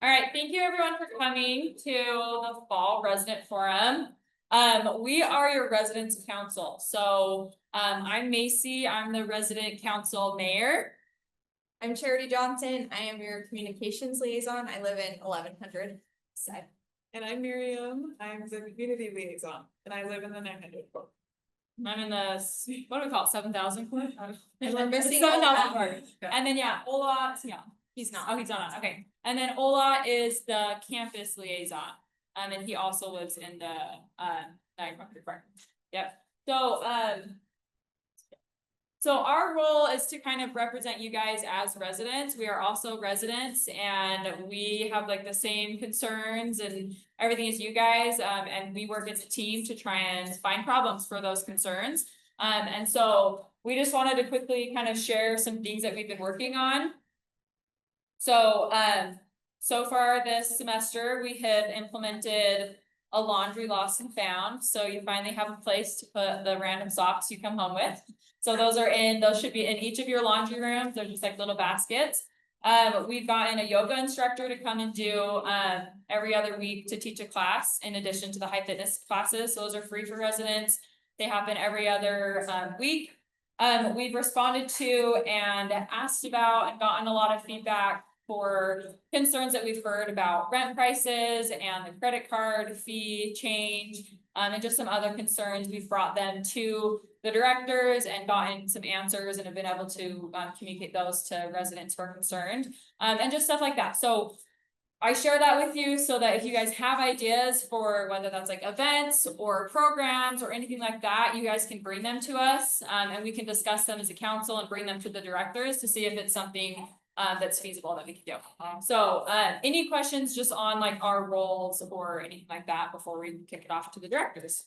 All right, thank you everyone for coming to the Fall Resident Forum. We are your residence council. So I'm Macy, I'm the resident council mayor. I'm Charity Johnson. I am your communications liaison. I live in 1100 side. And I'm Miriam. I'm the community liaison and I live in the 900 floor. I'm in the, what do we call it, 7,000 floor? And we're missing 7,000 Ola. floor. And then Ola, yeah, He's not. oh, he's not, okay. And then Ola is the campus liaison. And he also lives in the, 900 floor. Yep, so our role is to kind of represent you guys as residents. We are also residents and we have like the same concerns and everything as you guys. And we work as a team to try and find problems for those concerns. And so we just wanted to quickly kind of share some things that we've been working on. So, so far this semester, we have implemented a laundry lost and found. So you finally have a place to put the random socks you come home with. So those should be in each of your laundry rooms. They're just like little baskets. We've gotten a yoga instructor to come and do every other week to teach a class in addition to the high fitness classes. So those are free for residents. They happen every other week. We've responded to and asked about and gotten a lot of feedback for concerns that we've heard about rent prices and the credit card fee change, and just some other concerns. We've brought them to the directors and gotten some answers and have been able to communicate those to residents who are concerned, and just stuff like that. So I share that with you so that if you guys have ideas for whether that's like events or programs or anything like that, you guys can bring them to us, and we can discuss them as a council and bring them to the directors to see if it's something that's feasible that we can do. So any questions just on like our roles or anything like that before we kick it off to the directors?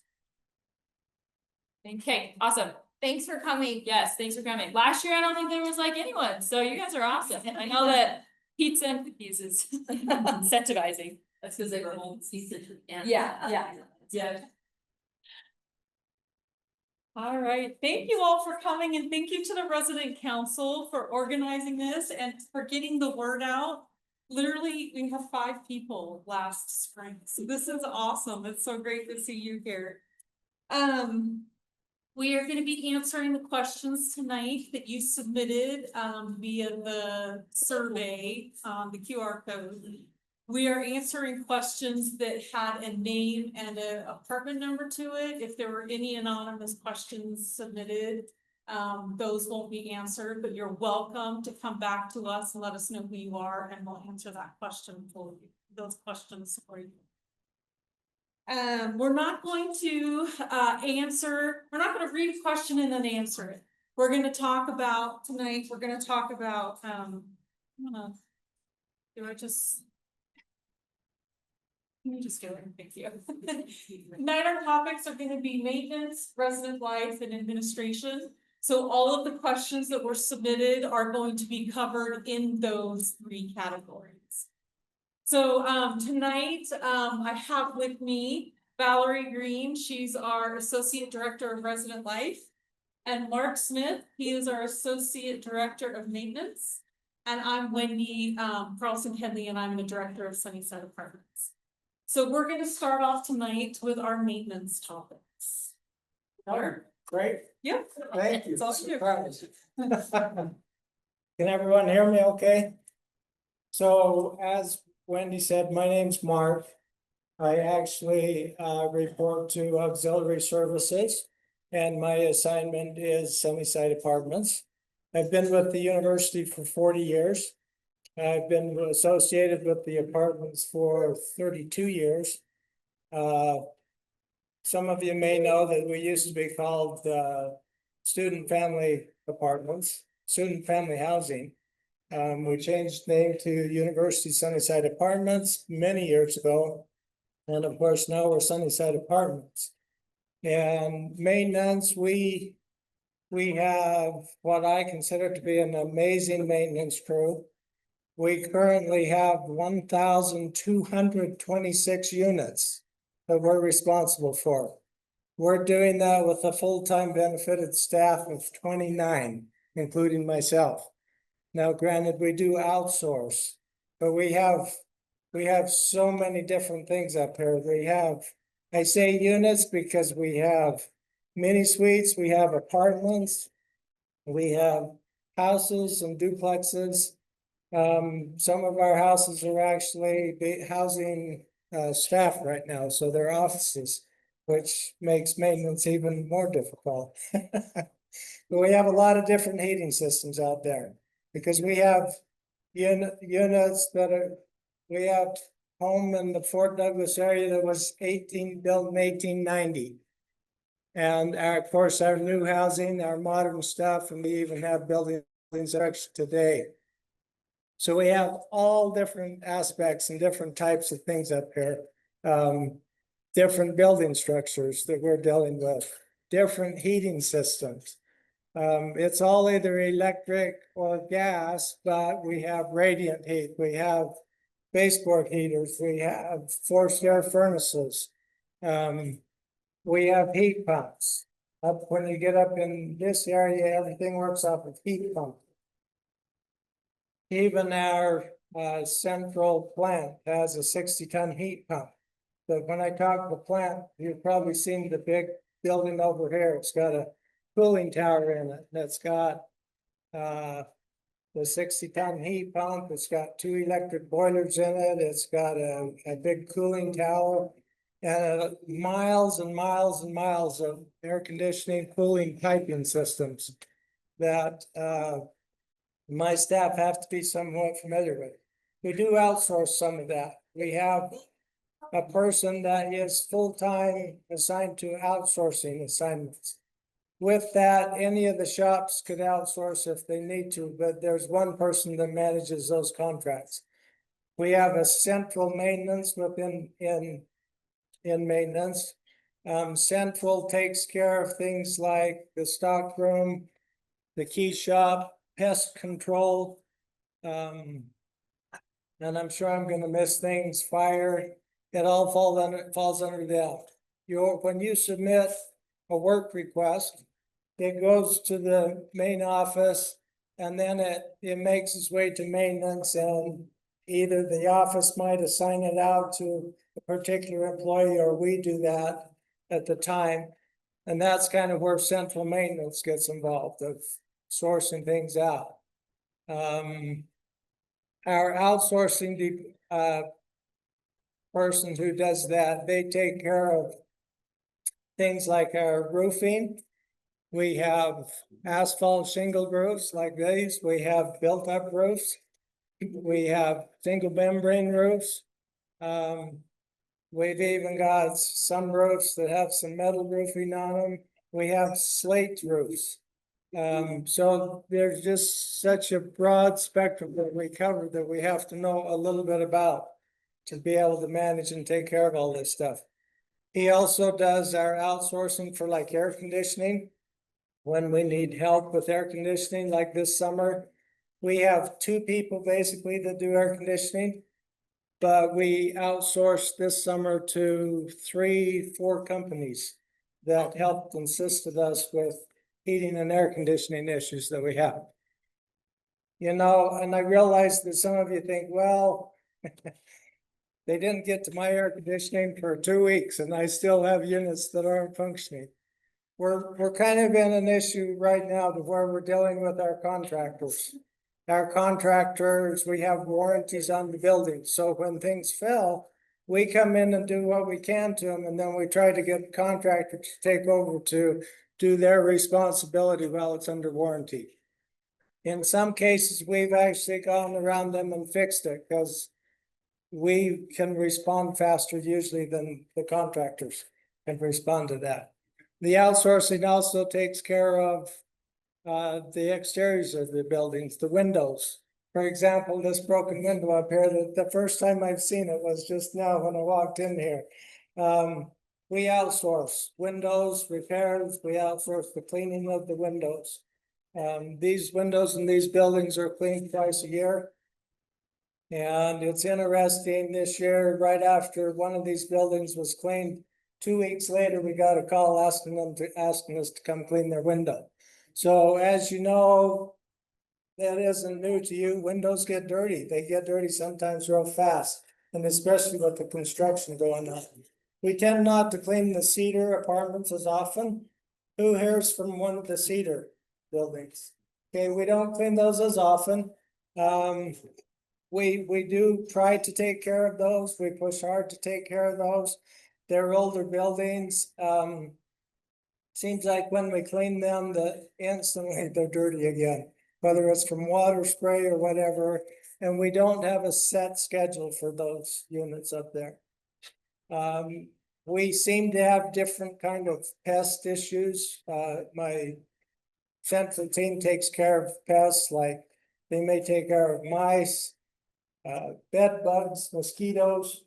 Okay, awesome. Thanks for coming. Yes, thanks for coming. Last year, I don't think there was like anyone, so you guys are awesome. I know that pizza and cookies is incentivizing. That's because they were home season. Yeah. All right, thank you all for coming and thank you to the resident council for organizing this and for getting the word out. Literally, we have 5 people last spring, so this is awesome. It's so great to see you here. We are gonna be answering the questions tonight that you submitted via the survey, the QR code. We are answering questions that had a name and an apartment number to it. If there were any anonymous questions submitted, those won't be answered, but you're welcome to come back to us and let us know who you are and we'll answer that question for you, those questions for you. We're not going to we're not going to read a question and then answer it. We're going to talk about tonight, let me just go and thank you. Tonight our topics are going to be maintenance, resident life, and administration. So all of the questions that were submitted are going to be covered in those 3 categories. So tonight I have with me Valerie Green. She's our Associate Director of Resident Life. And Mark Smith, he is our Associate Director of Maintenance. And I'm Wendy Carlson-Henley, and I'm the Director of Sunnyside Apartments. So we're going to start off tonight with our maintenance topics. Great, Yep. thank you. It's all you. Surprise. Can everyone hear me okay? So as Wendy said, my name's Mark. I actually report to Auxiliary Services and my assignment is Sunnyside Apartments. I've been with the university for 40 years. I've been associated with the apartments for 32 years. Some of you may know that we used to be called student family apartments, student family housing. We changed name to University Sunnyside Apartments many years ago. And of course, now we're Sunnyside Apartments. And maintenance, we have what I consider to be an amazing maintenance crew. We currently have 1,226 units that we're responsible for. We're doing that with a full-time benefited staff of 29, including myself. Now, granted, we do outsource, but we have We have so many different things up here. We have, I say units because we have mini suites, we have apartments. We have houses and duplexes. Some of our houses are actually housing staff right now, so they're offices, which makes maintenance even more difficult. But we have a lot of different heating systems out there because we have units that are, we have home in the Fort Douglas area that was built in 1890. And of course, our new housing, our modern stuff, and we even have buildings today. So we have all different aspects and different types of things up here. Different building structures that we're dealing with, different heating systems. It's all either electric or gas, but we have radiant heat, we have baseboard heaters, we have forced air furnaces. We have heat pumps. Up when you get up in this area, everything works off of heat pump. Even our central plant has a 60-ton heat pump. But when I talk the plant, you've probably seen the big building over here. It's got a cooling tower in it. That's got the 60-ton heat pump. It's got 2 electric boilers in it. It's got a big cooling tower. And miles and miles and miles of air conditioning, cooling piping systems that my staff have to be somewhat familiar with. We do outsource some of that. We have a person that is full-time assigned to outsourcing assignments. With that, any of the shops could outsource if they need to, but there's one person that manages those contracts. We have a central maintenance within in maintenance. Central takes care of things like the stock room, the key shop, pest control. And I'm sure I'm gonna miss things, fire, it all falls under them. When you submit a work request, it goes to the main office and then it makes its way to maintenance, and either the office might assign it out to a particular employee or we do that at the time. And that's kind of where central maintenance gets involved, of sourcing things out. Our outsourcing person who does that, they take care of things like our roofing. We have asphalt shingle roofs like these. We have built up roofs. We have single membrane roofs. We've even got some roofs that have some metal roofing on them. We have slate roofs. So there's just such a broad spectrum that we cover that we have to know a little bit about to be able to manage and take care of all this stuff. He also does our outsourcing for like air conditioning. When we need help with air conditioning, like this summer, we have 2 people basically that do air conditioning. But we outsourced this summer to 3-4 companies that helped and assisted us with heating and air conditioning issues that we have. You know, and I realize that some of you think, well, they didn't get to my air conditioning for 2 weeks and I still have units that aren't functioning. We're kind of in an issue right now to where we're dealing with our contractors. Our contractors, we have warranties on the building, so when things fail, we come in and do what we can to them, and then we try to get the contractor to take over to do their responsibility while it's under warranty. In some cases, we've actually gone around them and fixed it because we can respond faster usually than the contractors can respond to that. The outsourcing also takes care of the exteriors of the buildings, the windows. For example, this broken window up here, the first time I've seen it was just now when I walked in here. We outsource windows repairs, we outsource the cleaning of the windows. These windows in these buildings are cleaned twice a year. And it's interesting, this year, right after one of these buildings was cleaned, 2 weeks later, we got a call asking us to come clean their window. So as you know, that isn't new to you. Windows get dirty. They get dirty sometimes real fast. and especially with the construction going on. We tend not to clean the Cedar apartments as often. Who hears from one of the Cedar buildings? Okay, we don't clean those as often. We do try to take care of those. We push hard to take care of those. They're older buildings. Seems like when we clean them, that instantly they're dirty again, whether it's from water spray or whatever. And we don't have a set schedule for those units up there. We seem to have different kind of pest issues. My central team takes care of pests, like they may take care of mice, bed bugs, mosquitoes.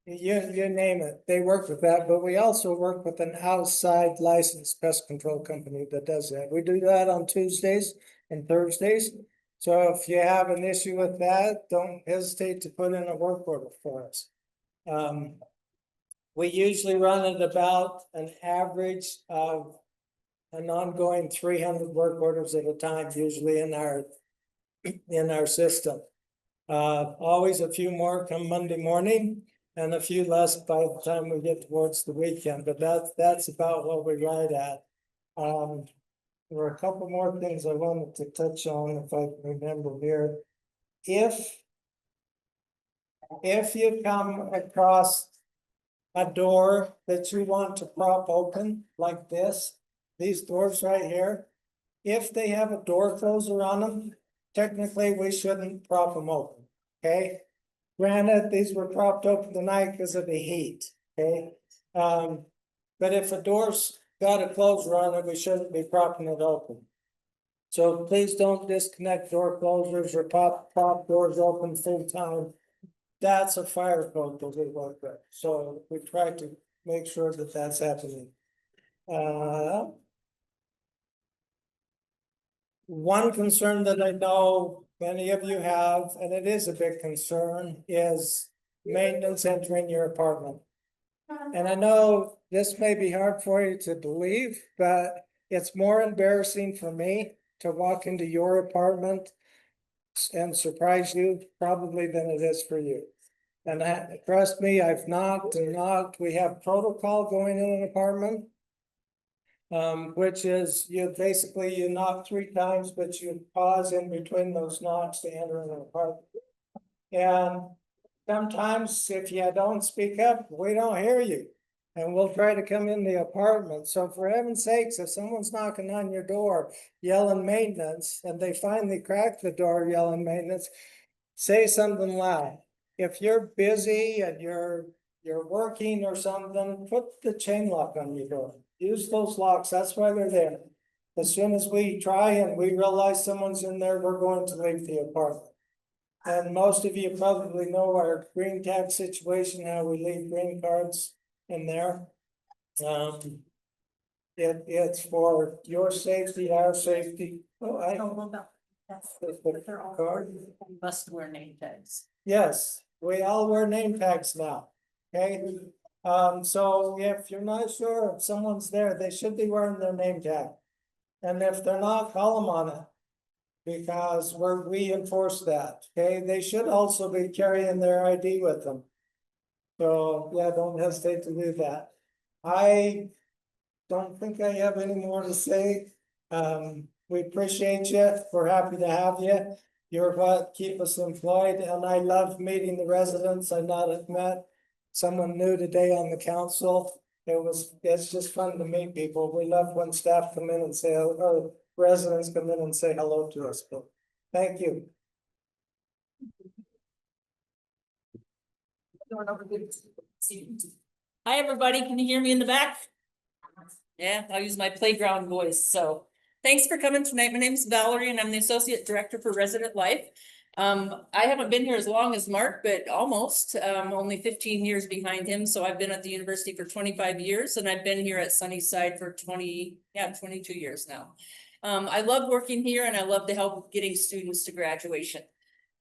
You name it, they work with that, but we also work with an outside licensed pest control company that does that. We do that on Tuesdays and Thursdays. So if you have an issue with that, don't hesitate to put in a work order for us. We usually run at about an average of an ongoing 300 work orders at a time, usually in our system. Always a few more come Monday morning and a few less by the time we get towards the weekend, but that's about what we ride at. There were a couple more things I wanted to touch on if I can remember here. If you come across a door that you want to prop open like this, these doors right here, if they have a door closer on them, technically we shouldn't prop them open, okay? Granted, these were propped open tonight because of the heat, okay? But if a door's got a closer on it, we shouldn't be propping it open. So please don't disconnect door closers or pop doors open full time. That's a fire code that we work with, so we try to make sure that that's happening. One concern that I know many of you have, and it is a big concern, is maintenance entering your apartment. And I know this may be hard for you to believe, but it's more embarrassing for me to walk into your apartment and surprise you probably than it is for you. And trust me, I've knocked and knocked. We have protocol going in an apartment. Which is you knock 3 times, but you pause in between those knocks to enter an apartment. And sometimes if you don't speak up, we don't hear you. And we'll try to come in the apartment. So for heaven's sakes, if someone's knocking on your door yelling maintenance and they finally crack the door yelling maintenance, say something loud. If you're busy and you're working or something, put the chain lock on your door. Use those locks, that's why they're there. As soon as we try and we realize someone's in there, we're going to leave the apartment. And most of you probably know our green tag situation, how we leave green cards in there. It's for your safety, our safety. Oh, I don't know. Card. Must wear name tags. Yes, we all wear name tags now, okay? So if you're not sure if someone's there, they should be wearing their name tag. And if they're not, call them on it. Because we enforce that, okay? They should also be carrying their ID with them. So, yeah, don't hesitate to do that. I don't think I have any more to say. We appreciate you. We're happy to have you. You're what keep us employed, and I love meeting the residents. I not have met someone new today on the council. It's just fun to meet people. We love when staff come in and say, or residents come in and say hello to us. But thank you. Hi, everybody. Can you hear me in the back? Yeah, I'll use my playground voice. So thanks for coming tonight. My name is Valerie and I'm the Associate Director for Resident Life. I haven't been here as long as Mark, but almost, only 15 years behind him. So I've been at the university for 25 years and I've been here at Sunnyside for 22 years now. I love working here and I love to help getting students to graduation.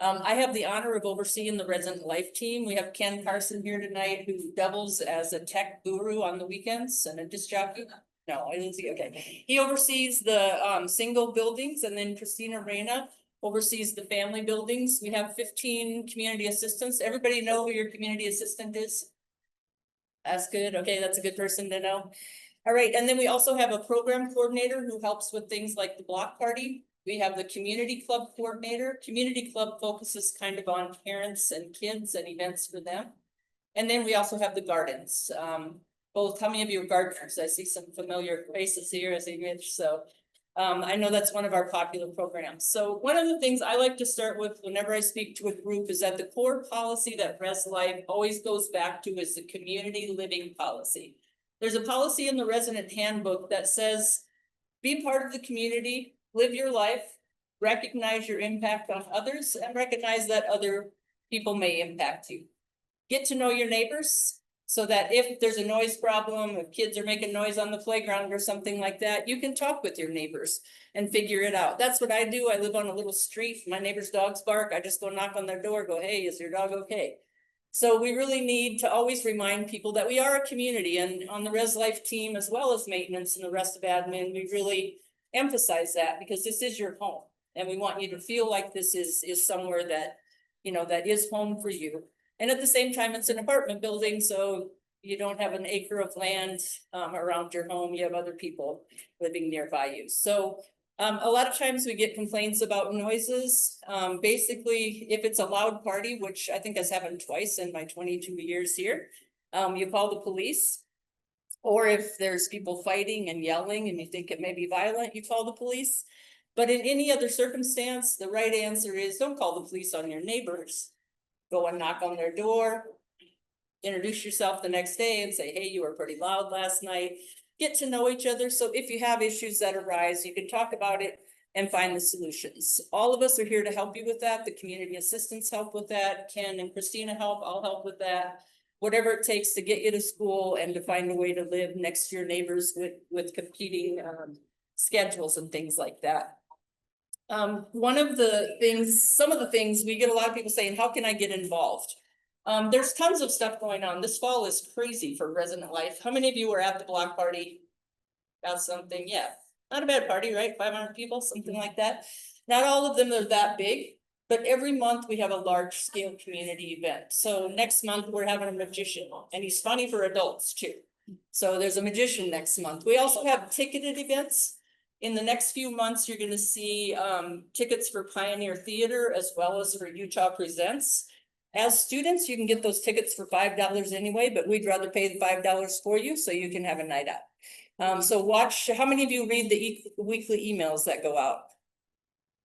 I have the honor of overseeing the Resident Life team. We have Ken Carson here tonight who doubles as a tech guru on the weekends and a disc jockey. No, I didn't see, okay. He oversees the single buildings, and then Christina Reyna oversees the family buildings. We have 15 community assistants. Everybody know who your community assistant is? That's good. Okay, that's a good person to know. All right, and then we also have a program coordinator who helps with things like the block party. We have the community club coordinator. Community club focuses kind of on parents and kids and events for them. And then we also have the gardens. Both, how many of you are gardeners? I see some familiar faces here as a Rich, so. I know that's one of our popular programs. So one of the things I like to start with whenever I speak to a group is that the core policy that Res Life always goes back to is the community living policy. There's a policy in the resident handbook that says, be part of the community, live your life, recognize your impact on others, and recognize that other people may impact you. Get to know your neighbors so that if there's a noise problem, if kids are making noise on the playground or something like that, you can talk with your neighbors and figure it out. That's what I do. I live on a little street. My neighbor's dogs bark. I just go knock on their door, go, hey, is your dog okay? So we really need to always remind people that we are a community, and on the Res Life team, as well as maintenance and the rest of admin, we really emphasize that because this is your home. And we want you to feel like this is somewhere that, you know, that is home for you. And at the same time, it's an apartment building, so you don't have an acre of land around your home. You have other people living nearby you. So a lot of times we get complaints about noises. Basically, if it's a loud party, which I think has happened twice in my 22 years here, you call the police. Or if there's people fighting and yelling and you think it may be violent, you call the police. But in any other circumstance, the right answer is don't call the police on your neighbors. Go and knock on their door, introduce yourself the next day and say, hey, you were pretty loud last night. Get to know each other. So if you have issues that arise, you can talk about it and find the solutions. All of us are here to help you with that. The community assistants help with that. Ken and Christina help. I'll help with that. Whatever it takes to get you to school and to find a way to live next to your neighbors with competing schedules and things like that. One of the things, some of the things we get a lot of people saying, how can I get involved? There's tons of stuff going on. This fall is crazy for Resident Life. How many of you were at the block party? Got something? Yeah, not a bad party, right? 500 people, something like that. Not all of them are that big, but every month we have a large scale community event. So next month we're having a magician, and he's funny for adults too. So there's a magician next month. We also have ticketed events. In the next few months, you're gonna see tickets for Pioneer Theater as well as for Utah Presents. As students, you can get those tickets for $5 anyway, but we'd rather pay the $5 for you so you can have a night out. So watch, how many of you read the weekly emails that go out?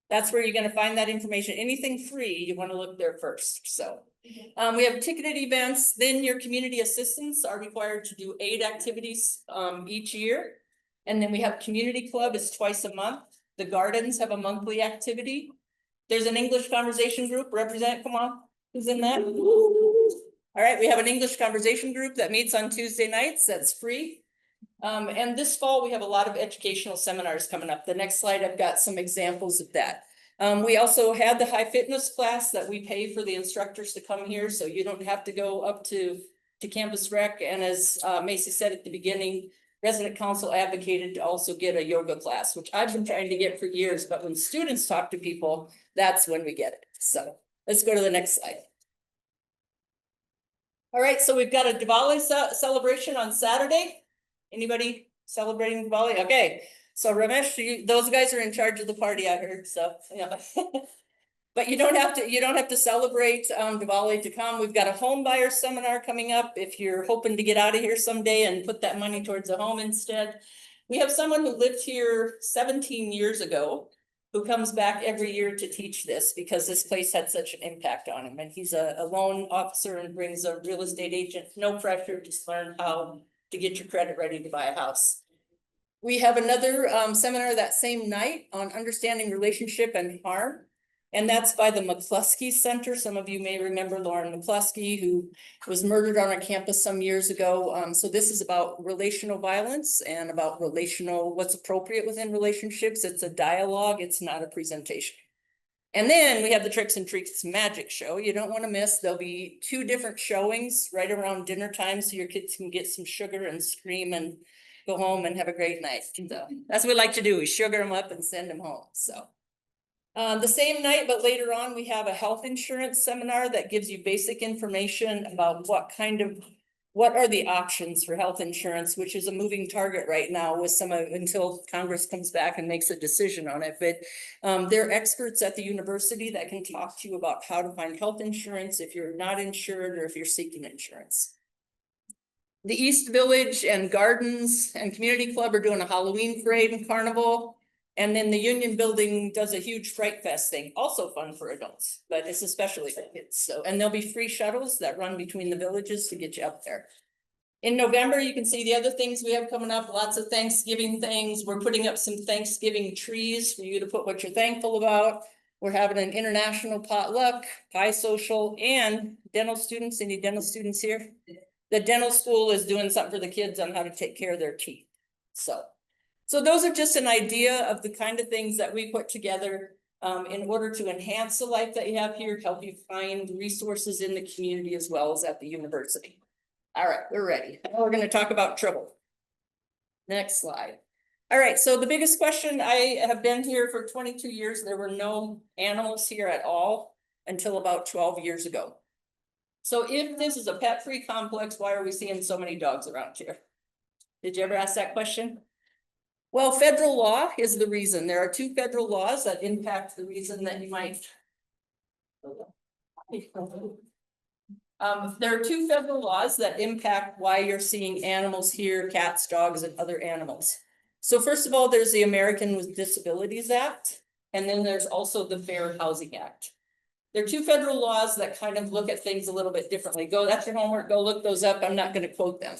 That's where you're gonna find that information. Anything free, you wanna look there first, so. We have ticketed events, then your community assistants are required to do 8 activities each year. And then we have community club is twice a month. The gardens have a monthly activity. There's an English conversation group, represent, come on, who's in that? All right, we have an English conversation group that meets on Tuesday nights, that's free. And this fall, we have a lot of educational seminars coming up. The next slide, I've got some examples of that. We also had the high fitness class that we pay for the instructors to come here, so you don't have to go up to Campus Rec. And as Macy said at the beginning, Resident Council advocated to also get a yoga class, which I've been trying to get for years, but when students talk to people, that's when we get it. So let's go to the next slide. All right, so we've got a Diwali celebration on Saturday. Anybody celebrating Diwali? Okay, so Ramesh, those guys are in charge of the party, I heard, so yeah. But you don't have to celebrate Diwali to come. We've got a home buyer seminar coming up if you're hoping to get out of here someday and put that money towards a home instead. We have someone who lived here 17 years ago who comes back every year to teach this because this place had such an impact on him. And he's a loan officer and brings a real estate agent, no pressure, just learn how to get your credit ready to buy a house. We have another seminar that same night on understanding relationship and harm. And that's by the McCluskey Center. Some of you may remember Lauren McCluskey, who was murdered on our campus some years ago. So this is about relational violence and about what's appropriate within relationships. It's a dialogue, it's not a presentation. And then we have the Tricks and Treats magic show. You don't want to miss. There'll be 2 different showings right around dinner time so your kids can get some sugar and scream and go home and have a great night. So that's what we like to do. We sugar them up and send them home. So. The same night, but later on, we have a health insurance seminar that gives you basic information about what are the options for health insurance, which is a moving target right now with until Congress comes back and makes a decision on it. But there are experts at the university that can talk to you about how to find health insurance if you're not insured or if you're seeking insurance. The East Village and Gardens and Community Club are doing a Halloween parade and carnival. And then the Union Building does a huge Fright Fest thing, also fun for adults, but it's especially for kids. So, and there'll be free shuttles that run between the villages to get you up there. In November, you can see the other things we have coming up, lots of Thanksgiving things. We're putting up some Thanksgiving trees for you to put what you're thankful about. We're having an international potluck, pie social, and dental students. Any dental students here? The dental school is doing something for the kids on how to take care of their teeth. So those are just an idea of the kind of things that we put together in order to enhance the life that you have here, help you find resources in the community as well as at the university. All right, we're ready. Now we're going to talk about trouble. Next slide. All right, so the biggest question, I have been here for 22 years. There were no animals here at all until about 12 years ago. So if this is a pet-free complex, why are we seeing so many dogs around here? Did you ever ask that question? Well, federal law is the reason. There are 2 federal laws that impact the reason that you might. There are 2 federal laws that impact why you're seeing animals here, cats, dogs, and other animals. So first of all, there's the American with Disabilities Act, and then there's also the Fair Housing Act. There are 2 federal laws that kind of look at things a little bit differently. That's your homework, go look those up. I'm not going to quote them.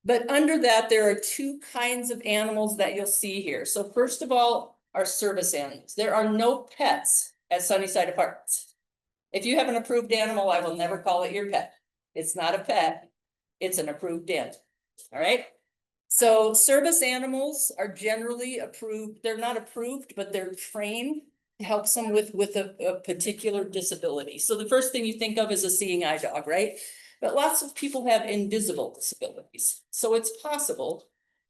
But under that, there are 2 kinds of animals that you'll see here. So first of all, are service animals. There are no pets at Sunnyside Apartments. If you have an approved animal, I will never call it your pet. It's not a pet, it's an approved animal. All right. So service animals are generally approved. They're not approved, but they're trained to help someone with a particular disability. So the first thing you think of is a seeing eye dog, right? But lots of people have invisible disabilities. So it's possible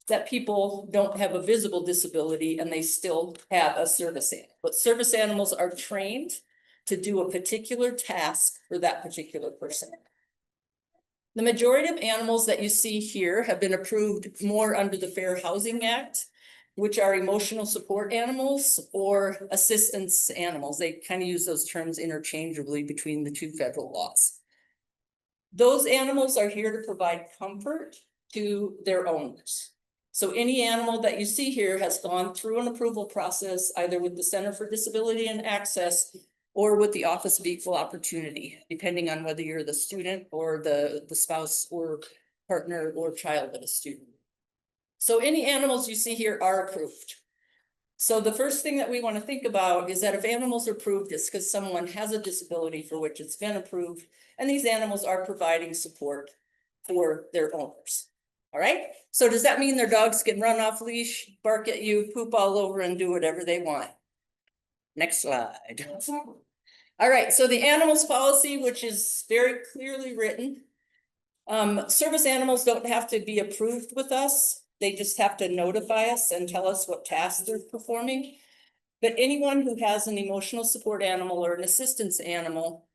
that people don't have a visible disability and they still have a service animal. But service animals are trained to do a particular task for that particular person. The majority of animals that you see here have been approved more under the Fair Housing Act, which are emotional support animals or assistance animals. They kind of use those terms interchangeably between the 2 federal laws. Those animals are here to provide comfort to their owners. So any animal that you see here has gone through an approval process, either with the Center for Disability and Access or with the Office of Equal Opportunity, depending on whether you're the student or the spouse or partner or child of a student. So any animals you see here are approved. So the first thing that we want to think about is that if animals are approved, it's because someone has a disability for which it's been approved, and these animals are providing support for their owners. All right. So does that mean their dogs can run off leash, bark at you, poop all over, and do whatever they want? Next slide. All right. So the animals policy, which is very clearly written. Service animals don't have to be approved with us. They just have to notify us and tell us what tasks they're performing. But anyone who has an emotional support animal or an assistance animal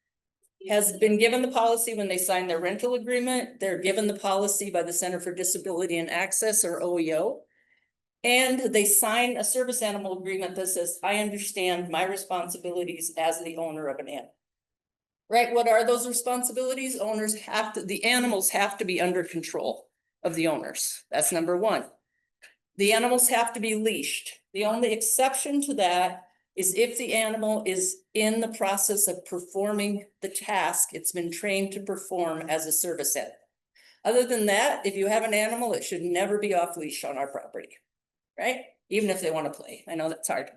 has been given the policy when they sign their rental agreement. They're given the policy by the Center for Disability and Access, or OEO. And they sign a service animal agreement that says, I understand my responsibilities as the owner of an animal. Right? What are those responsibilities? The animals have to be under control of the owners. That's number 1. The animals have to be leashed. The only exception to that is if the animal is in the process of performing the task it's been trained to perform as a service animal. Other than that, if you have an animal, it should never be off leash on our property, right? Even if they want to play. I know that's hard.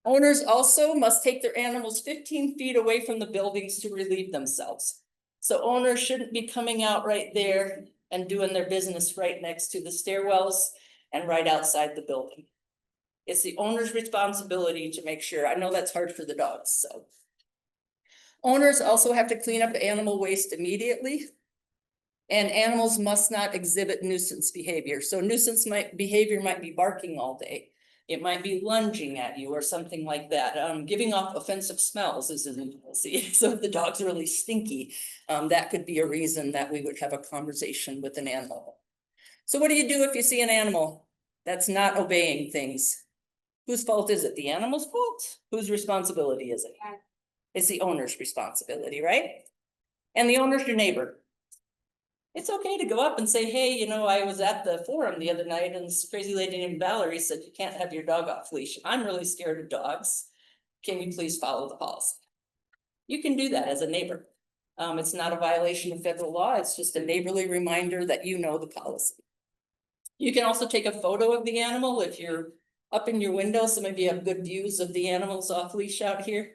Owners also must take their animals 15 feet away from the buildings to relieve themselves. So owners shouldn't be coming out right there and doing their business right next to the stairwells and right outside the building. It's the owner's responsibility to make sure. I know that's hard for the dogs, so. Owners also have to clean up animal waste immediately. And animals must not exhibit nuisance behavior. So nuisance behavior might be barking all day. It might be lunging at you or something like that. Giving off offensive smells is an policy. So if the dog's really stinky, that could be a reason that we would have a conversation with an animal. So what do you do if you see an animal that's not obeying things? Whose fault is it? The animal's fault? Whose responsibility is it? It's the owner's responsibility, right? And the owner's your neighbor. It's okay to go up and say, hey, you know, I was at the forum the other night and this crazy lady named Valerie said you can't have your dog off leash. I'm really scared of dogs. Can you please follow the policy? You can do that as a neighbor. It's not a violation of federal law. It's just a neighborly reminder that you know the policy. You can also take a photo of the animal if you're up in your window. Some of you have good views of the animals off leash out here.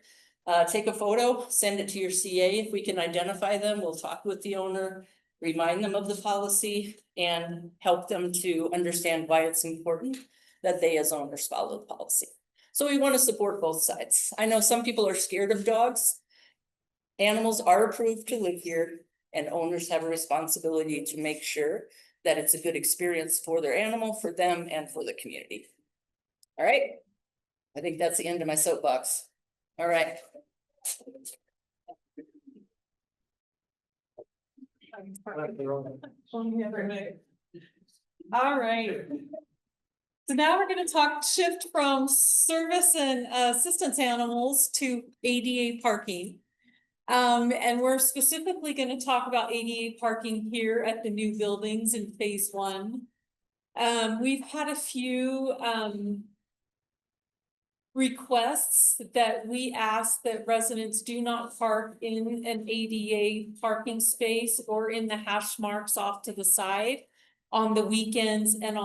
Take a photo, send it to your CA. If we can identify them, we'll talk with the owner, remind them of the policy, and help them to understand why it's important that they as owners follow the policy. So we want to support both sides. I know some people are scared of dogs. Animals are approved to live here, and owners have a responsibility to make sure that it's a good experience for their animal, for them, and for the community. All right, I think that's the end of my soapbox. All right. All right. So now we're gonna shift from service and assistance animals to ADA parking. And we're specifically gonna talk about ADA parking here at the new buildings in phase 1. We've had a few requests that we ask that residents do not park in an ADA parking space or in the hash marks off to the side on the weekends and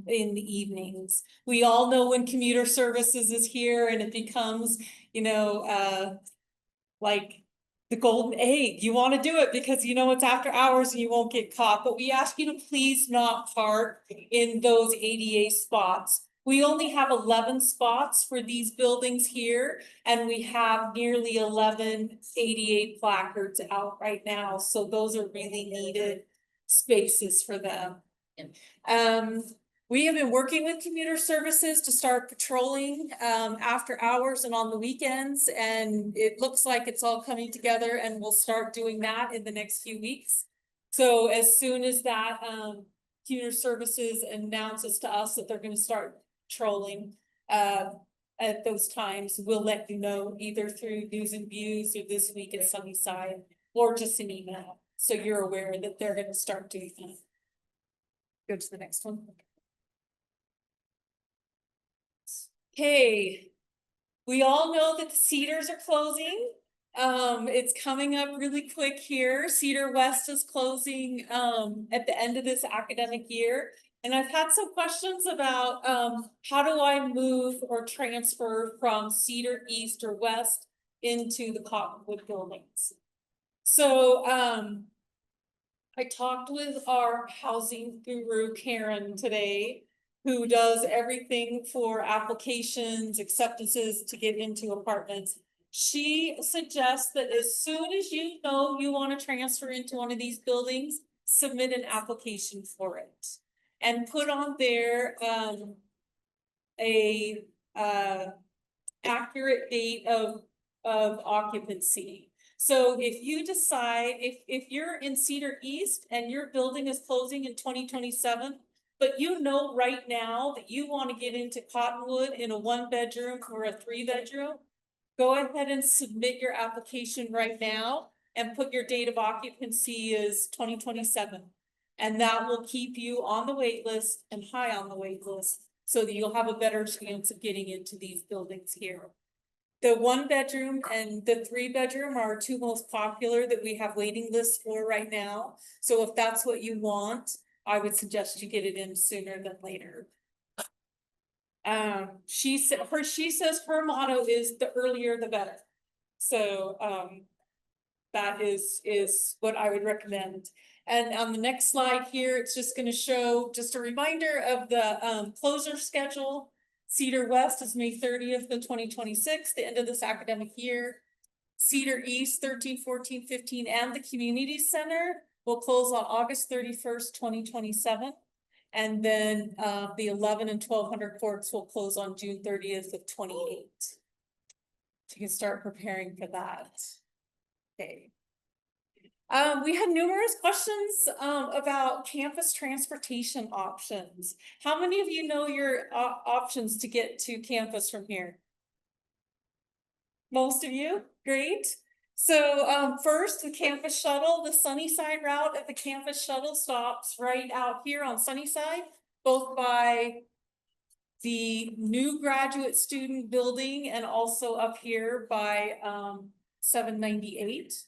in the evenings. We all know when commuter services is here and it becomes, you know, like the golden egg. You want to do it because you know it's after hours and you won't get caught, but we ask you to please not park in those ADA spots. We only have 11 spots for these buildings here, and we have nearly 11 ADA placards out right now. So those are really needed spaces for them. We have been working with commuter services to start patrolling after hours and on the weekends, and it looks like it's all coming together, and we'll start doing that in the next few weeks. So as soon as that commuter services announces to us that they're going to start patrolling at those times, we'll let you know either through news and views or this week at Sunnyside or just an email, so you're aware that they're going to start doing that. Go to the next one. Okay, we all know that the Cedars are closing. It's coming up really quick here. Cedar West is closing at the end of this academic year. And I've had some questions about how do I move or transfer from Cedar East or West into the Cottonwood buildings. So I talked with our housing guru, Karen, today, who does everything for applications, acceptances to get into apartments. She suggests that as soon as you know you want to transfer into one of these buildings, submit an application for it. And put on there a accurate date of occupancy. So if you decide, if you're in Cedar East and your building is closing in 2027, but you know right now that you want to get into Cottonwood in a 1-bedroom or a 3-bedroom, go ahead and submit your application right now and put your date of occupancy as 2027. And that will keep you on the wait list and high on the wait list so that you'll have a better chance of getting into these buildings here. The 1-bedroom and the 3-bedroom are 2 most popular that we have waiting lists for right now. So if that's what you want, I would suggest you get it in sooner than later. She says her motto is the earlier the better. So that is what I would recommend. And on the next slide here, it's just going to show just a reminder of the closure schedule. Cedar West is May 30th of 2026, the end of this academic year. Cedar East 13, 14, 15, and the community center will close on August 31st, 2027. And then, the 11 and 1200 courts will close on June 30th of 28. So you can start preparing for that. Okay. We had numerous questions, about campus transportation options. How many of you know your options to get to campus from here? Most of you, great. So, first, the campus shuttle, the Sunnyside route of the campus shuttle stops right out here on Sunnyside, both by the new graduate student building and also up here by, 798.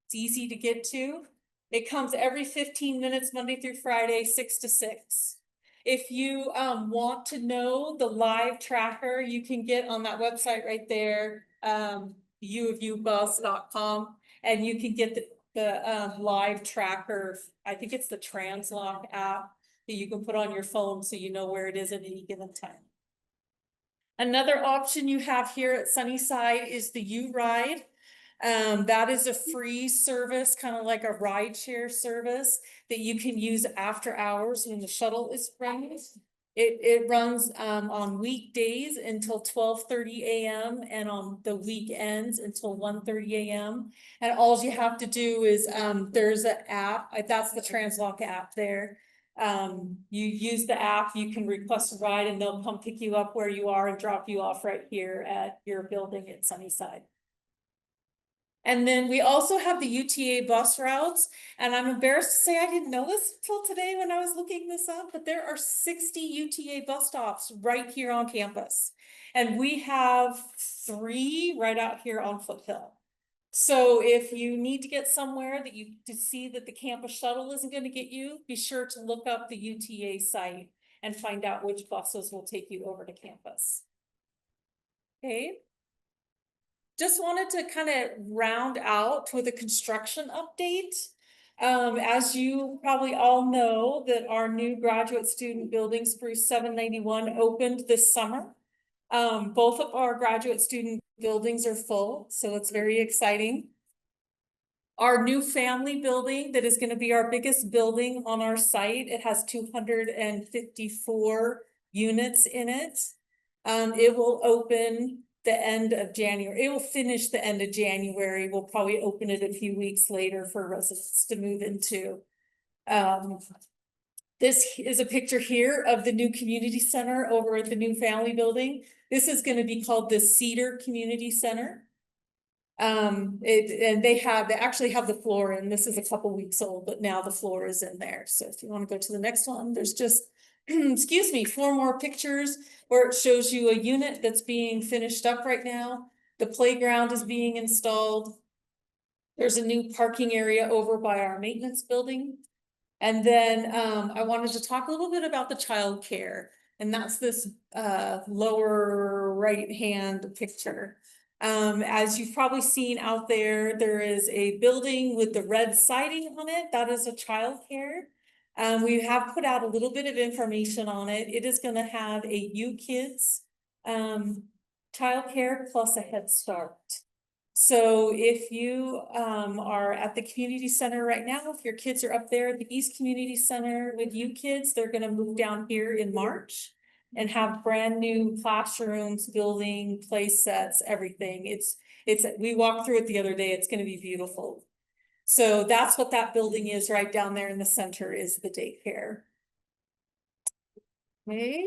It's easy to get to. It comes every 15 minutes, Monday through Friday, 6 to 6. If you want to know the live tracker, you can get on that website right there, uofubus.com, and you can get the live tracker. I think it's the Translock app that you can put on your phone so you know where it is at any given time. Another option you have here at Sunnyside is the U-Ride. That is a free service, kind of like a ride share service that you can use after hours when the shuttle is running. It runs on weekdays until 12:30 a.m. and on the weekends until 1:30 a.m. And all you have to do is there's an app, that's the Translock app there. You use the app, you can request a ride and they'll come pick you up where you are and drop you off right here at your building at Sunnyside. And then we also have the UTA bus routes, and I'm embarrassed to say I didn't know this until today when I was looking this up, but there are 60 UTA bus stops right here on campus. And we have 3 right out here on Foothill. So if you need to get somewhere to see that the campus shuttle isn't going to get you, be sure to look up the UTA site and find out which buses will take you over to campus. Okay. Just wanted to kind of round out with a construction update. As you probably all know, that our new graduate student building, Spruce 791, opened this summer. Both of our graduate student buildings are full, so it's very exciting. Our new family building that is going to be our biggest building on our site, it has 254 units in it. It will open the end of January. It will finish the end of January. We'll probably open it a few weeks later for residents to move into. This is a picture here of the new community center over at the new family building. This is going to be called the Cedar Community Center. And they actually have the floor in. This is a couple weeks old, but now the floor is in there. So if you want to go to the next one, there's just excuse me, 4 more pictures where it shows you a unit that's being finished up right now. The playground is being installed. There's a new parking area over by our maintenance building. And then I wanted to talk a little bit about the childcare, and that's this lower right hand picture. As you've probably seen out there, there is a building with the red siding on it. That is a childcare. We have put out a little bit of information on it. It is going to have a UKids childcare plus a Head Start. So if you are at the community center right now, if your kids are up there at the East Community Center with UKids, they're going to move down here in March and have brand new classrooms, building, play sets, everything. We walked through it the other day. It's going to be beautiful. So that's what that building is right down there in the center, is the daycare. Okay.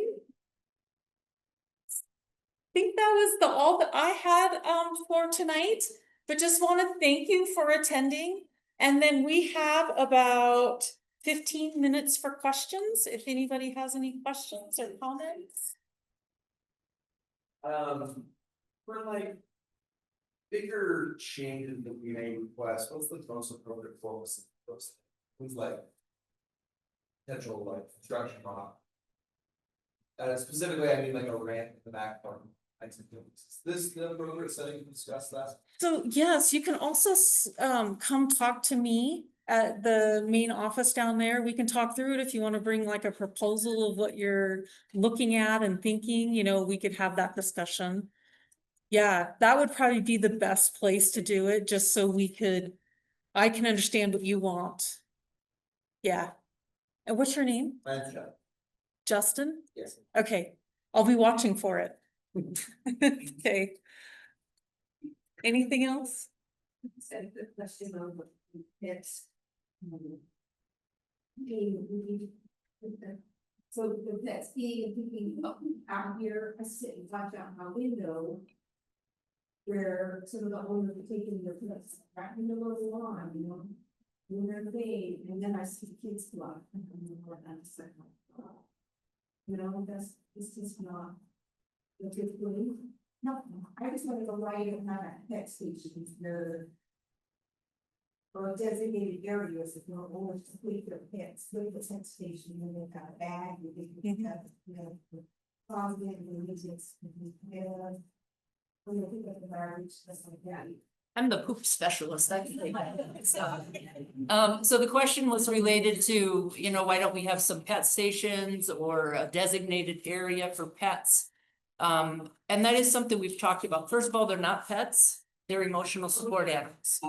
I think that was all that I had for tonight, but just want to thank you for attending. And then we have about 15 minutes for questions, if anybody has any questions or comments. For like bigger changes that we may request, what's the most appropriate focus of those things like potential like construction on? Specifically, I mean like a ramp in the back part. Is this the appropriate setting to discuss that? So yes, you can also come talk to me at the main office down there. We can talk through it if you want to bring like a proposal of what you're looking at and thinking, we could have that discussion. Yeah, that would probably be the best place to do it, just so I can understand what you want. Yeah. And what's your name? Mancha. Justin? Yes. Okay, I'll be watching for it. Okay. Anything else? Question on the pits. So the pets being and keeping out here, I sit and watch out my window. Where some of the owners are taking their pets back in the little lawn, you know. When they're bathed, and then I see kids go out. And I'm just like, oh. You know, it's just not. The good feeling. No, I just wanna go right and have a pet station there. Or designated areas if you're owners to leave their pets, leave the pet station, and they've got a bag, they can have, you know. The music, when you pick up the garbage, stuff like that. I'm the poop specialist, I can take that. So the question was related to, you know, why don't we have some pet stations or a designated area for pets? And that is something we've talked about. First of all, they're not pets, they're emotional support animals.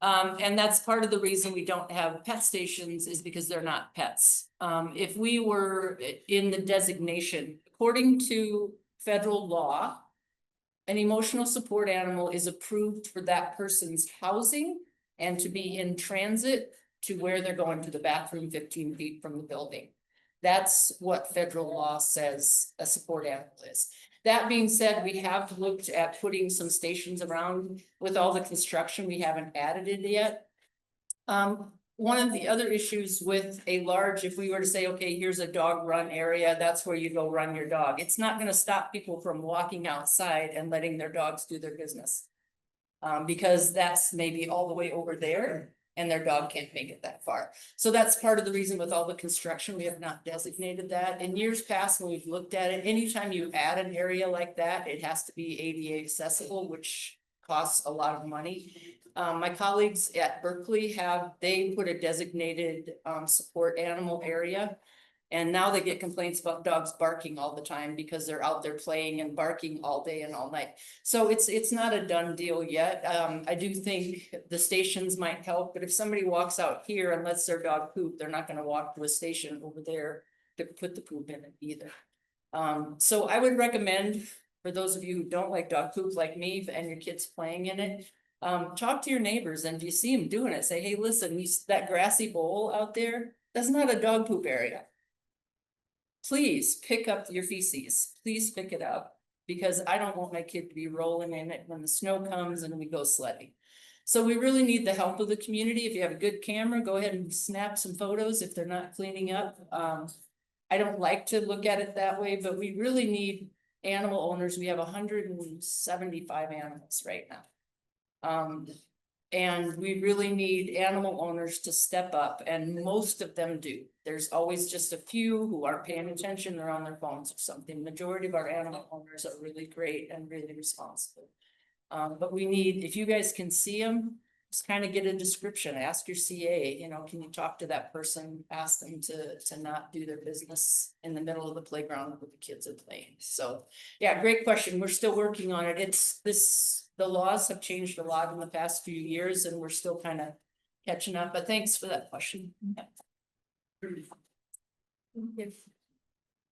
And that's part of the reason we don't have pet stations is because they're not pets. If we were in the designation, according to federal law, an emotional support animal is approved for that person's housing and to be in transit to where they're going to the bathroom 15 feet from the building. That's what federal law says a support animal is. That being said, we have looked at putting some stations around. With all the construction, we haven't added it yet. One of the other issues with a large, if we were to say, okay, here's a dog run area, that's where you go run your dog. It's not gonna stop people from walking outside and letting their dogs do their business. Because that's maybe all the way over there and their dog can't make it that far. So that's part of the reason with all the construction, we have not designated that. In years past, when we've looked at it, anytime you add an area like that, it has to be ADA accessible, which costs a lot of money. My colleagues at Berkeley they put a designated support animal area. And now they get complaints about dogs barking all the time because they're out there playing and barking all day and all night. So it's not a done deal yet. I do think the stations might help, but if somebody walks out here and lets their dog poop, they're not gonna walk to a station over there to put the poop in it either. So I would recommend, for those of you who don't like dog poop like me and your kids playing in it, talk to your neighbors, and if you see them doing it, say, hey, listen, that grassy bowl out there, that's not a dog poop area. Please pick up your feces, please pick it up, because I don't want my kid to be rolling in it when the snow comes and we go sledding. So we really need the help of the community. If you have a good camera, go ahead and snap some photos if they're not cleaning up. I don't like to look at it that way, but we really need animal owners. We have 175 animals right now. And we really need animal owners to step up, and most of them do. There's always just a few who aren't paying attention, they're on their phones or something. Majority of our animal owners are really great and really responsible. But we need, if you guys can see them, just kind of get a description, ask your CA, you know, can you talk to that person, ask them to not do their business in the middle of the playground where the kids are playing. So, yeah, great question. We're still working on it. The laws have changed a lot in the past few years and we're still kind of catching up, but thanks for that question.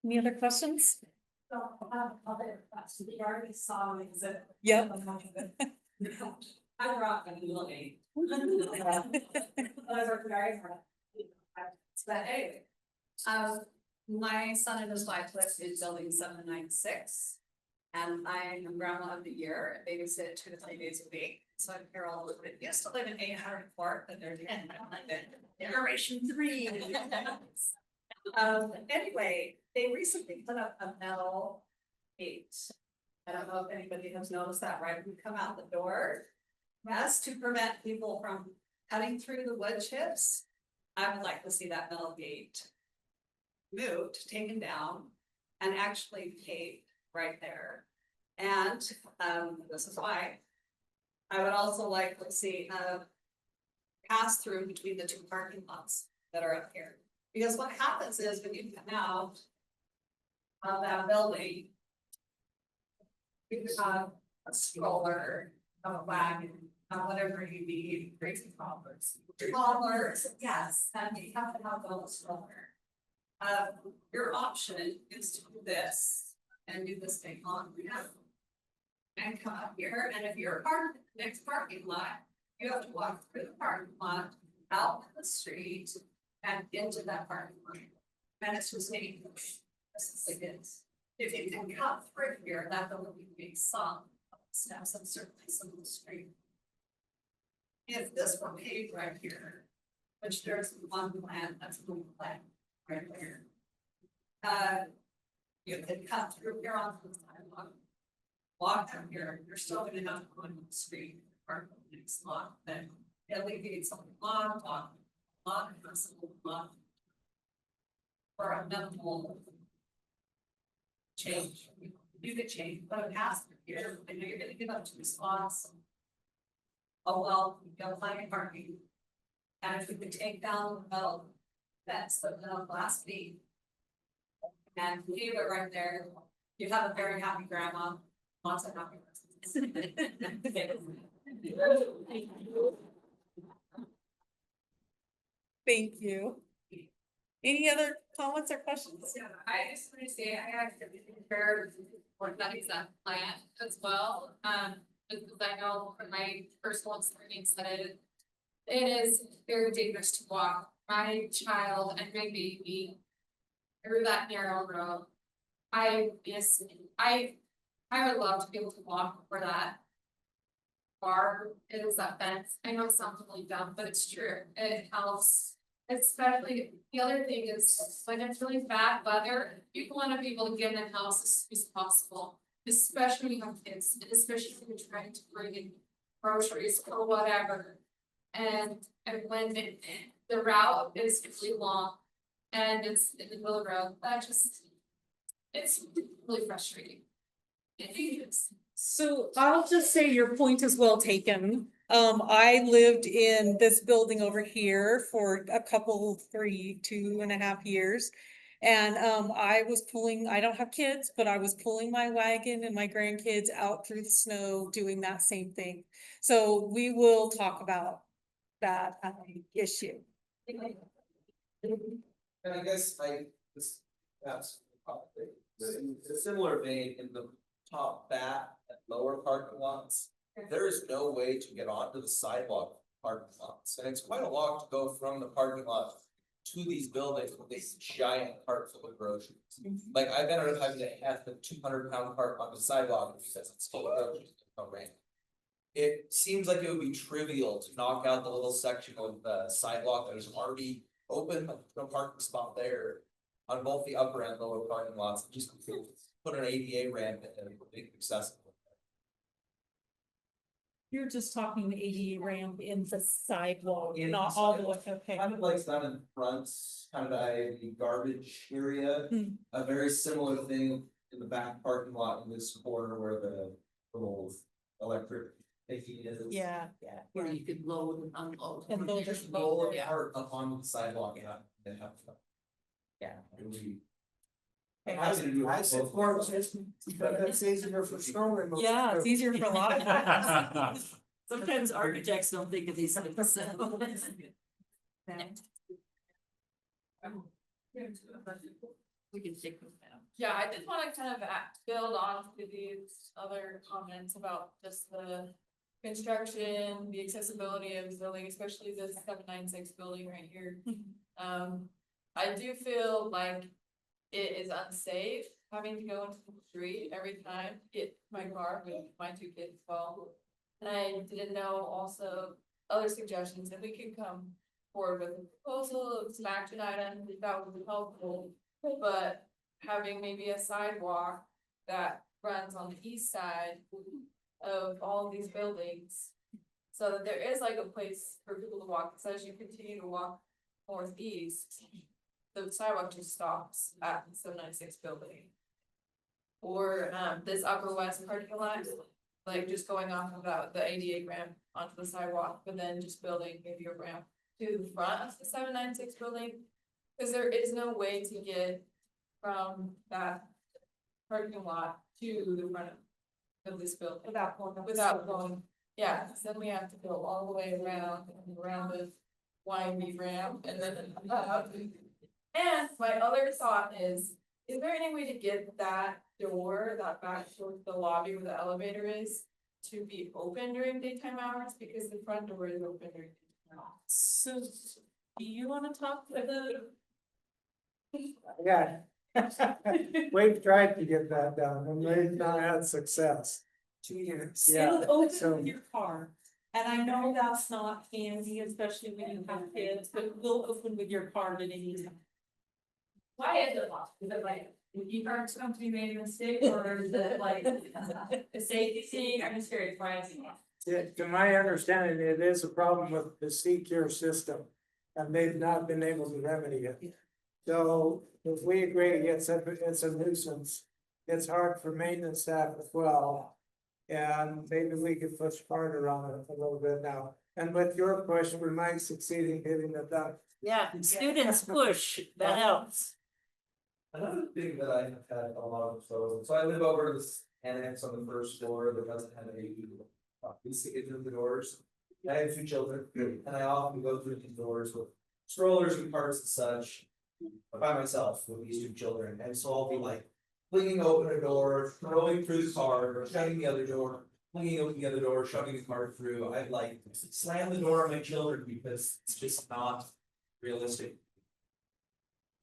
Any other questions? We already saw an exhibit. Yep. I brought a little aid. Those are very hard. But anyway, my son and his wife live in building 796. And I am grandma of the year, and babysit 2 to 3 days a week. So I'm here all over. Used to live in 804, but they're generation 3. Anyway, they recently put up a metal gate. I don't know if anybody has noticed that, right? We come out the door. That's to prevent people from cutting through the wood chips. I would like to see that metal gate moved, taken down, and actually paved right there. And this is why I would also like to see a pass through between the 2 parking lots that are up here. Because what happens is when you come out of that building, you have a stroller, a wagon, whatever you need, crazy toddlers. Toddlers, yes, and you have to have a stroller. Your option is to do this and do this thing on ramp. And come up here, and if you're parked in the next parking lot, you have to walk through the parking lot, out in the street, and into that parking lot. And it's just dangerous. This is like this. If you can come through here, that will be some steps and certainly some of the street. If this were paved right here, which there's one plan, that's one plan right there. You could cut through here onto the sidewalk. Walk down here, you're still gonna have to go on the street, park on the next lot, then alleviate some lot, for a minimal change. You could change, but it has to be here, I know you're gonna give up two spots. Oh, well, you got plenty of parking. And if we could take down the metal, that's the glass beam. And leave it right there, you have a very happy grandma, lots of happy. Thank you. Any other comments or questions? Yeah, I just want to say I actually prepared for that exact plan as well. Because I know from my personal experience that it is very dangerous to walk my child and my baby through that narrow road. I would love to be able to walk over that bar, it is that fence. I know it sounds really dumb, but it's true. It helps. Especially, the other thing is, when it's really bad weather, people wanna be able to get in the house as soon as possible. Especially when you have kids, and especially when you're trying to bring in groceries or whatever. And when the route is really long and it's in the middle of the road, it's really frustrating. It is. So I'll just say your point is well taken. I lived in this building over here for a couple, 2.5 years. And I was pulling, I don't have kids, but I was pulling my wagon and my grandkids out through the snow doing that same thing. So we will talk about that issue. And I guess that's probably, it's a similar vein in the top back and lower parking lots. There is no way to get onto the sidewalk parking lots, and it's quite a walk to go from the parking lot to these buildings with this giant cart full of groceries. Like I've ended up having to have the 200-pound cart on the sidewalk because it's full of groceries. No rain. It seems like it would be trivial to knock out the little section of the sidewalk that is already open, no parking spot there. On both the upper and lower parking lots, just put an ADA ramp and make it accessible. You're just talking the ADA ramp in the sidewalk, In not the all the way, sidewalk. okay. Kind of like that in front, kind of the garbage area, Hmm. a very similar thing in the back parking lot in this corner where the little electric thingy is. Yeah. Where you could load and unload. And load Just and roll yeah. it out up on the sidewalk, and have fun. Yeah. It would be- Okay. Happy to do it. I support it, but it's easier for snow removal. Yeah, it's easier for a lot of us. Sometimes architects don't think of these things, so. We can take them down. Yeah, I did wanna kind of build on to these other comments about just the construction, the accessibility of the building, especially this 796 building right here. I do feel like it is unsafe having to go into the street every time, get my car with my 2 kids involved. And I didn't know also other suggestions, if we could come forward with a proposal, some action items, that would be helpful. But having maybe a sidewalk that runs on the east side of all of these buildings. So that there is like a place for people to walk, so as you continue to walk northeast, the sidewalk just stops at the 796 building. Or this upper west parking lot, like just going off of the ADA ramp onto the sidewalk, but then just building maybe a ramp to the front of the 796 building. Cause there is no way to get from that parking lot to the front of this building. Without going, yeah, 'cause then we have to go all the way around and around the windy ramp and then up. And my other thought is there any way to get that door, that back towards the lobby where the elevator is, to be open during daytime hours, because the front door is open during daytime hours? So, do you wanna talk to the? Yeah. We've tried to get that done and we've not had success. 2 years. Yeah, It'll open so- with your car, and I know that's not handy, especially when you have kids, but it will open with your car at any time. Why is it locked? Is it like, if you aren't going to be made a mistake, or is it like a safety thing? I'm just curious why it's locked. To my understanding, it is a problem with the secure system, and they've not been able to remedy it. So if we agree it's a nuisance, it's hard for maintenance staff as well. And maybe we could push harder on it a little bit now. And with your push, we might succeed in getting it done. Yeah, students push, that helps. Another thing that I have had a lot of trouble, so I live over this annex on the first floor that doesn't have any. These to get through the doors. I have 2 children, and I often go through the doors with strollers and carts and such. By myself with these 2 children, and so I'll be like. Flinging open a door, throwing through the car, shutting the other door, flinging open the other door, shoving the car through, I'd like slam the door on my children because it's just not realistic.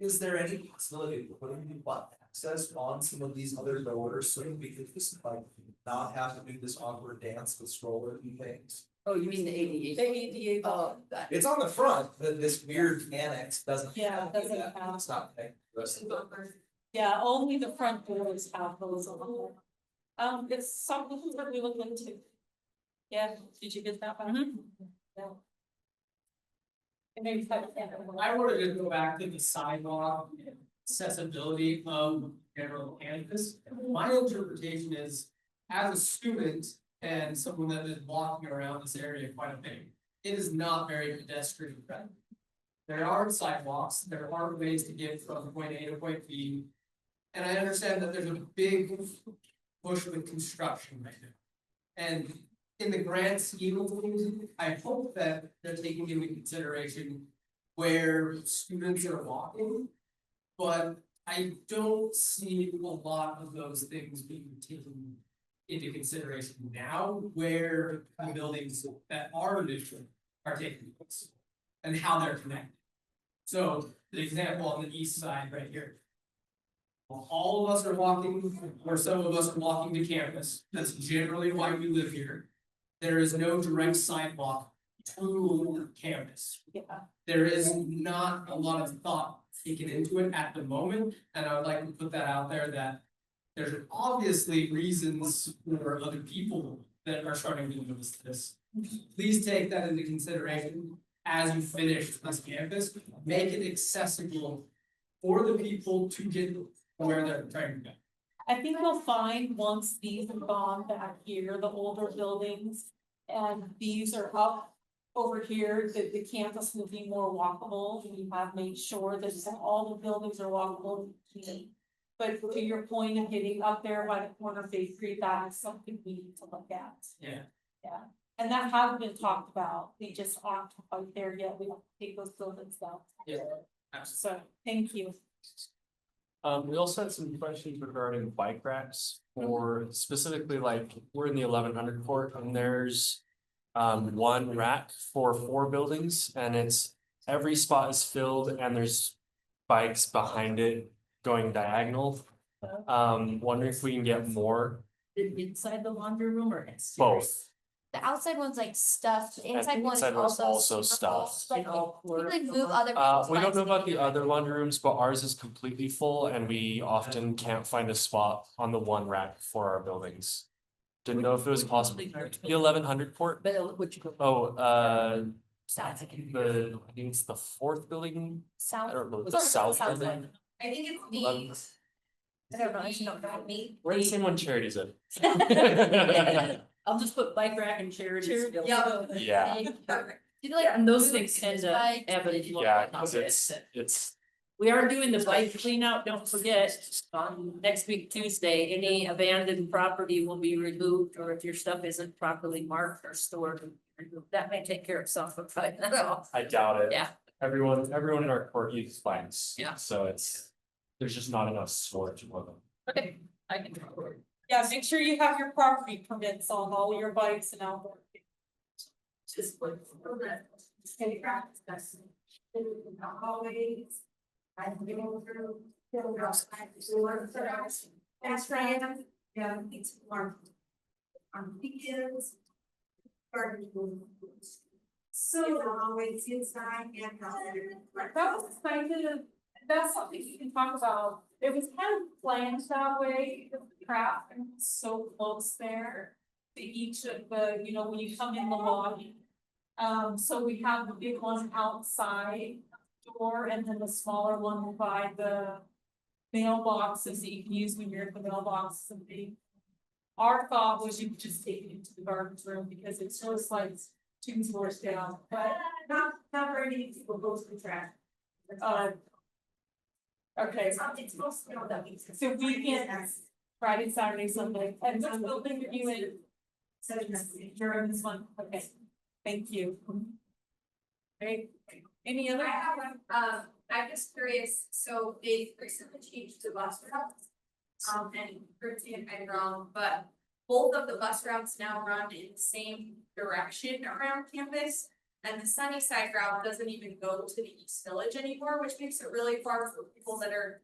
Is there any possibility of putting the button access on some of these other doors so that we could just like not have to do this awkward dance with strollers and things? Oh, you mean the ADA? The ADA. Oh, It's on the front, but this weird annex doesn't. Yeah, it doesn't that. have- It's not connected to the rest of the. Yeah, only the front doors have those on. It's something that we look into. Yeah, did you get that one? Yeah. And maybe I wanted to go back to the sidewalk and accessibility of general campus. My interpretation is, as a student and someone that is walking around this area quite a bit, it is not very pedestrian friendly. There are sidewalks, there are ways to get from point A to point B. And I understand that there's a big push with construction right now. And in the grand scheme of things, I hope that they're taking into consideration where students are walking. But I don't see a lot of those things being taken into consideration now, where the buildings that are neutral are taking place. And how they're connected. So, the example on the east side right here. All of us are walking, or some of us are walking to campus, that's generally why we live here. There is no direct sidewalk to campus. Yeah. There is not a lot of thought taken into it at the moment, and I would like to put that out there that. There's obviously reasons for other people that are starting to notice this. Please take that into consideration as you finish this campus, make it accessible for the people to get where they're trying to go. I think we'll find once these are gone back here, the older buildings, and these are up over here, that the campus will be more walkable. We have made sure that all the buildings are walkable. But to your point of getting up there by the corner of Bay Street, that is something we need to look at. Yeah. Yeah, and that has been talked about. They just aren't out there yet. We have to take those buildings down. Yeah. So, thank you. We also had some questions regarding bike racks, or specifically like, we're in the 1100 court and there's. One rack for 4 buildings and it's, every spot is filled and there's bikes behind it going diagonal. Wondering if we can get more, Inside the laundry room or exterior? both. The outside one's like stuffed, the And inside one is inside one's also also super full. stuffed. Like, All you floor- could move other people's. We don't bikes know and about do the it. other laundry rooms, but ours is completely full and we often can't find a spot on the one rack for our buildings. Didn't know if it was possible, the 1100 court, But what you go. Sounds like I think it's the 4th building, I South. don't know, the Sounds south like- building. I think it's Eleven. neat. I don't know, I should know about me. We're the same one Charity's in. I'll just put bike rack and charities. Yeah. Yeah. You like And those move things tend his to bike. ebb and flow. Yeah, cause it's, We are doing the bike clean out, don't forget, on next week, Tuesday, any abandoned property will be removed, or if your stuff isn't properly marked or stored. That may take care of itself, but I don't know. I doubt it. Yeah. everyone in our court uses bikes. Yeah. So there's just not enough storage for them. Okay, I can. Yeah, make sure you have your property permits on all your bikes and outboard. Just like. Always. I've been through. That's right. Yeah, it's more. On weekends. Garden. So always inside and. That was kind of, that's something you can talk about. It was kind of planned that way, the traffic was so close there. To each of the, you know, when you come in the lobby. So we have the big one outside door and then the smaller one by the mailboxes that you can use when you're at the mailbox and the. Our thought was you could just take it into the garbage room because it's just like 2 floors down, but Not very many people go to the trash. okay. It's supposed to know that. So weekends, Friday, Saturday, Sunday, and this building you in during this one, okay, thank you. Right, any other? I'm just curious, so they recently changed the bus routes. And correct me if I'm wrong, but both of the bus routes now run in the same direction around campus. And the Sunnyside route doesn't even go to the East Village anymore, which makes it really far for people that are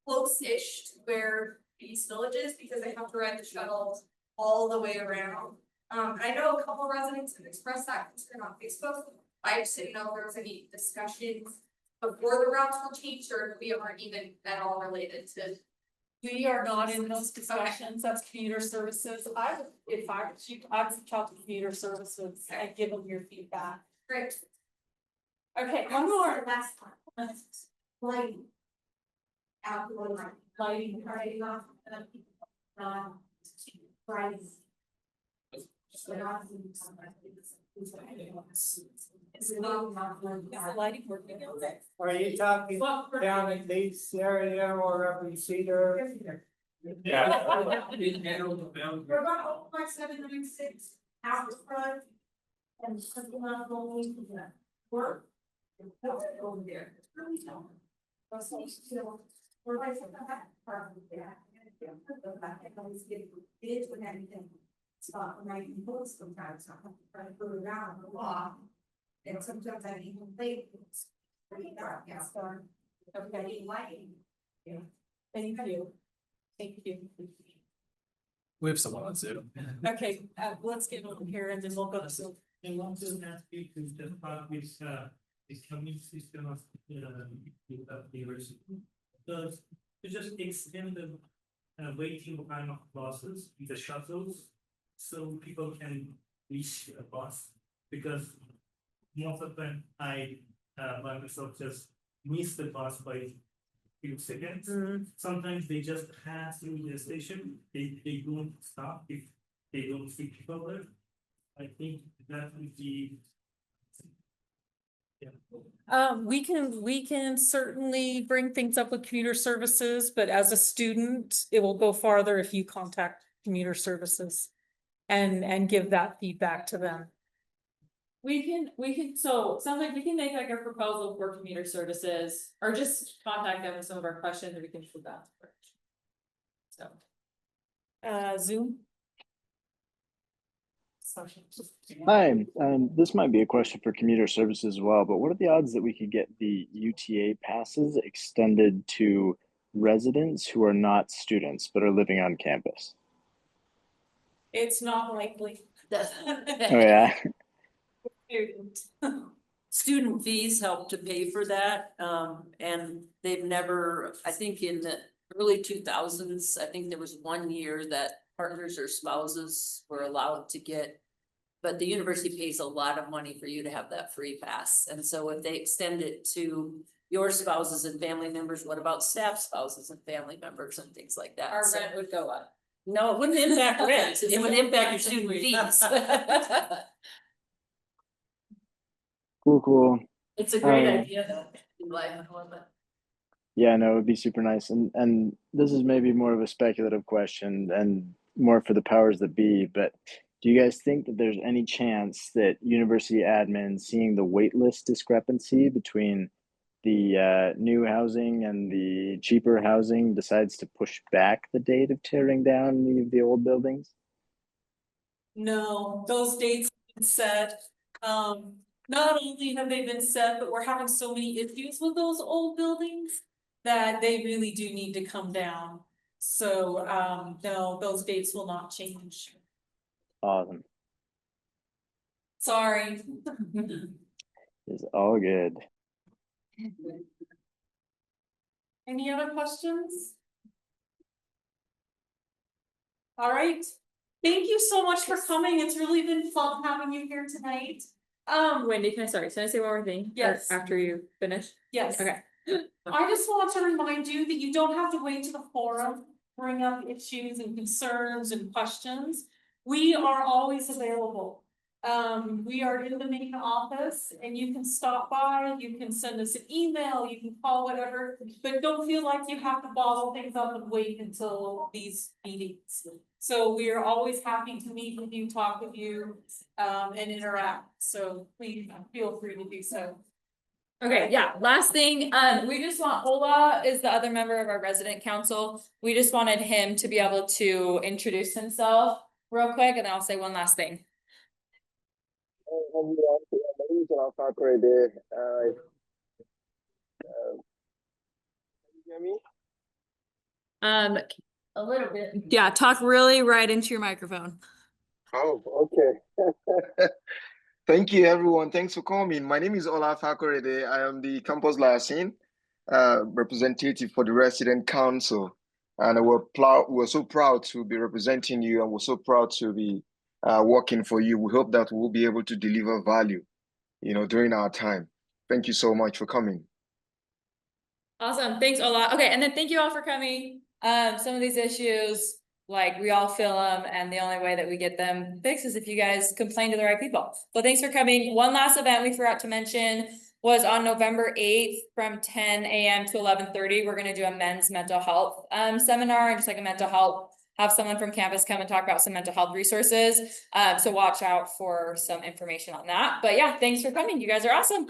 close-ish to where the East Village is, because they have to ride the shuttle all the way around. I know a couple residents have expressed that concern on Facebook. I just didn't know if there was any discussions before the routes were changed, or if we aren't even at all related to. We are not in those discussions, that's commuter services, if I were you, I would talk to commuter services and give them your feedback. Great. Okay, one more. Last one. Lighting. Outdoor lighting. Lighting, Lighting off, Fridays. So not doing something. It's a little not doing is the lighting working? Okay. Are you talking down at Lee's area or up in Cedar? Yeah. We're gonna open by 796 out front. And something not going to that work. Over there. It's really don't. We're right from that part of there. I always get bids with everything. Spot when I can post sometimes, I have to try to put it around the law. And sometimes I even think it's pretty dark, yeah, so. Okay, lighting. Thank you. Thank you. We have someone on Zoom. Okay, let's get over here and then we'll go to Zoom. I want to ask you to just start with this community system of the university. Does to just extend the waiting time of buses with the shuttles so people can reach a bus, because most of the time I by myself just miss the bus by few seconds. Sometimes they just pass through the station, they don't stop if they don't see people there. I think that would be. Yeah. We can certainly bring things up with commuter services, but as a student, it will go farther if you contact commuter services. And give that feedback to them. We can, so it sounds like we can make like a proposal for commuter services, or just contact them with some of our questions, and we can put that. So. Zoom? Hi, this might be a question for commuter services as well, but what are the odds that we could get the UTA passes extended to residents who are not students but are living on campus? It's not likely. Oh, yeah. Student fees help to pay for that, and they've never, I think in the early 2000s, I think there was 1 year that partners or spouses were allowed to get. But the university pays a lot of money for you to have that free pass, and so if they extend it to your spouses and family members, what about staff spouses and family members and things like that? Our So- rent would go up. No, it wouldn't impact rent, it would impact your student fees. Cool. It's a great Um, idea though. in life, I love it. Yeah, no, it'd be super nice. And this is maybe more of a speculative question and more for the powers that be, but Do you guys think that there's any chance that university admin, seeing the wait list discrepancy between the new housing and the cheaper housing, decides to push back the date of tearing down any of the old buildings? No, those dates have been set. Not only have they been set, but we're having so many issues with those old buildings that they really do need to come down. So, no, those dates will not change. Awesome. Sorry. It's all good. Any other questions? All right. Thank you so much for coming. It's really been fun having you here tonight. Wendy, can I say one more thing? Yes. After you finish? Yes. Okay. I just want to remind you that you don't have to wait to the forum, bring up issues and concerns and questions. We are always available. We are in the main office and you can stop by, you can send us an email, you can call, whatever, but don't feel like you have to bottle things up and wait until these meetings. So we are always happy to meet with you, talk with you, and interact. So please feel free to do so. Okay, yeah, last thing, we just want, Ola is the other member of our resident council. We just wanted him to be able to introduce himself real quick, and then I'll say one last thing. A little bit. Yeah, talk really right into your microphone. Oh, okay. Thank you, everyone. Thanks for coming. My name is Ola Fakorede. I am the campus liaison representative for the resident council. And we're so proud to be representing you, and we're so proud to be working for you. We hope that we'll be able to deliver value, during our time. Thank you so much for coming. Awesome, thanks Ola. Okay, and then thank you all for coming. Some of these issues, like we all feel them, and the only way that we get them fixed is if you guys complain to the right people. So thanks for coming. One last event we forgot to mention was on November 8th from 10 a.m. to 11:30. We're gonna do a men's mental health seminar, and just like a mental health, have someone from campus come and talk about some mental health resources. So watch out for some information on that. But yeah, thanks for coming. You guys are awesome.